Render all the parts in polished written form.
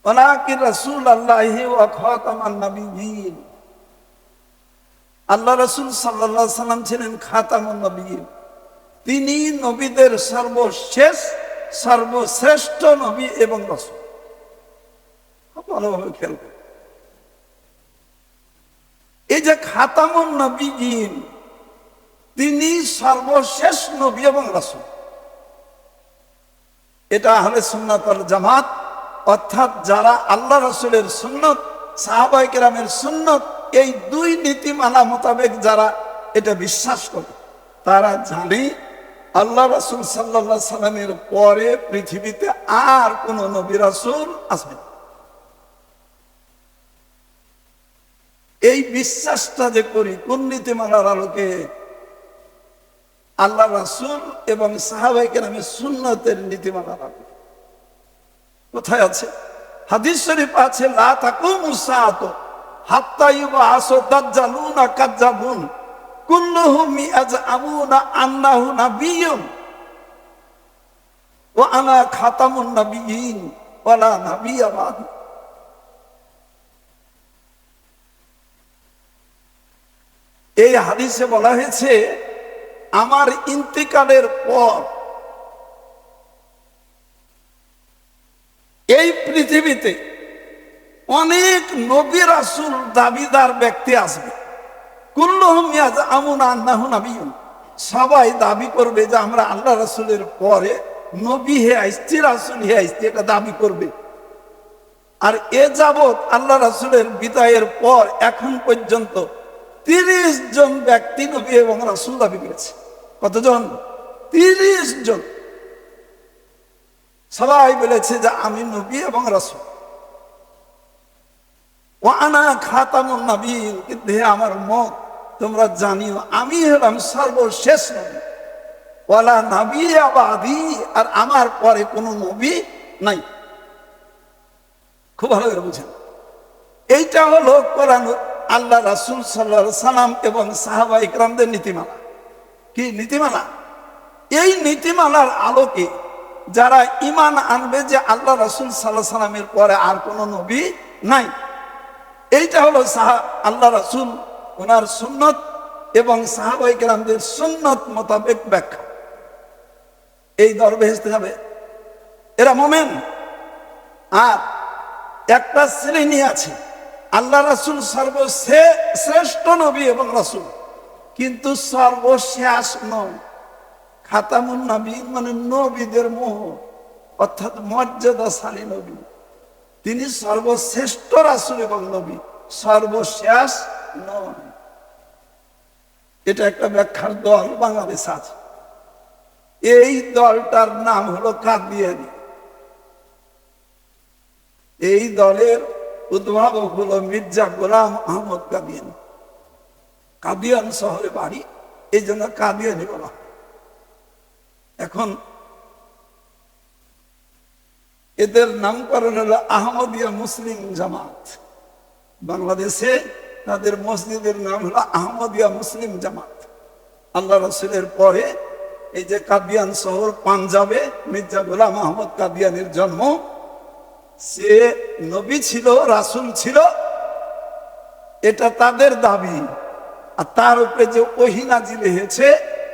ওয়ালাকিন রাসূলুল্লাহি ওয়া খাতামান নাবিয়্যিন। আল্লাহ রাসূল সাল্লাল্লাহু আলাইহি সাল্লাম ছিলেন খাতামুন নবিয়্যিন। তিনি নবীদের সর্বশেষ সর্বশ্রেষ্ঠ নবী এবং রাসূল। ভালোভাবে খেয়াল করুন, এই যে খাতামুন নবিয়্যিন, তিনি সর্বশেষ নবী এবং রাসূল। এটা আহলে সুন্নাত ওয়াল জামাত, অর্থাৎ যারা আল্লাহ রাসূলের সুন্নত, সাহাবায়ে কেরামের সুন্নত, এই দুই নীতিমালা মোতাবেক যারা এটা বিশ্বাস করে, তারা জানে আল্লাহ রাসূল সাল্লাল্লাহু আলাইহি সাল্লামের পরে পৃথিবীতে আর কোন নবী রাসূল আসবে না। এই বিশ্বাসটা যে করি কোন নীতিমালার আলোকে? আল্লাহ রাসূল এবং সাহাবায়ে কেরামের সুন্নতের নীতিমালার আলোকে। কোথায় আছে? হাদিস শরীফ আছে, লা তাকুমুস সাআতু হাত্তা ইউবআসু দাজ্জালুনা কাজ্জাবুন কুল্লুহুম ইয়াজআমুনা আন্নাহু নাবিয়্যুন ওয়া আনা খাতামুন নাবিয়্যিন ওয়া লা নাবিয়্যা বা'দি। এই হাদিসে বলা হয়েছে, আমার ইন্তিকালের পর এই পৃথিবীতে অনেক নবী রাসূল দাবিদার ব্যক্তি আসবে। কুল্লুহুম ইয়াজআমুনা আন্নাহু নাবিয়্যুন, সবাই দাবি করবে যে আমরা আল্লাহ রাসূলের পরে নবী হে আসছি, রাসূল হে আসছি, এটা দাবি করবে। আর এ যাবৎ আল্লাহ রাসূলের বিদায়ের পর এখন পর্যন্ত 30 জন ব্যক্তি নবী এবং রাসূল দাবি করেছে। কতজন? 30 জন। সবাই বলেছে যে আমি নবী এবং রাসূল। ওয়া আনা খাতামুন নাবিয়্যিন, কিন্তু হে আমার মত, তোমরা জানিও আমি হলাম সর্বশেষ নবী। ওয়ালা নাবিয়্যা বা'দি, আর আমার পরে কোনো নবী নাই। খুব ভালো করে বুঝেন, এইটা হলো কোরআন, আল্লাহ রাসূল সাল্লাল্লাহু আলাইহি সাল্লাম এবং সাহাবায়ে কেরামদের নীতিমালা। কি নীতিমালা? এই নীতিমালার আলোকে যারা ঈমান আনবে যে আল্লাহ রাসূল সাল্লাল্লাহু আলাইহি সাল্লামের পরে আর কোনো নবী নাই, এইটা হলো আল্লাহ রাসূল ওনার সুন্নত এবং সাহাবায়ে কেরামদের সুন্নত মোতাবেক ব্যাখ্যা। এই দল বেহেশতে যাবে, এরা মুমিন। আর একটা শ্রেণী আছে, আল্লাহ রাসূল সর্বশ্রেষ্ঠ নবী এবং রাসূল, কিন্তু সর্বশেষ নয়। খাতামুন নবিয়্যিন মানে নবীদের মোহর, অর্থাৎ মর্যাদাশালী নবী। তিনি সর্বশ্রেষ্ঠ রাসূল এবং নবী, সর্বশেষ নয়। এটা একটা ব্যাখ্যার দল বাংলাদেশ আছে। এই দলটার নাম হলো কাদিয়ানী। এই দলের উদ্ভাবক হলো মির্জা গোলাম আহমদ কাদিয়ানী। কাদিয়ান শহরে বাড়ি, এই জন্য কাদিয়ানী বলা। এখন এদের নামকরণ হলো আহমদিয়া মুসলিম জামাত। বাংলাদেশে তাদের মসজিদের নাম হলো আহমদিয়া মুসলিম জামাত। আল্লাহ রাসূলের পরে এই যে কাদিয়ান শহর পাঞ্জাবে মির্জা গোলাম আহমদ কাদিয়ানীর জন্ম। সে নবী ছিল, রাসূল ছিল, এটা তাদের দাবি। আর তার উপরে যে ওহী নাজিল হয়েছে,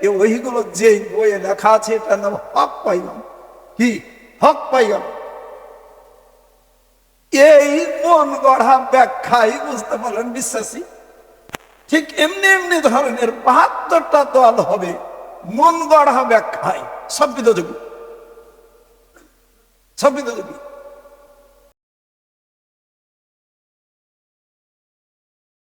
এই ওহীগুলো যে বইয়ে লেখা আছে, এটার নাম হক পাইগাম। কি? হক পাইগাম। এই মন গড়া ব্যাখ্যাই বুঝতে পারলেন বিশ্বাসী। ঠিক এমনি এমনি ধরনের 72টা দল হবে মন গড়া ব্যাখ্যায় সব বিদযোগী, সব বিদযোগী।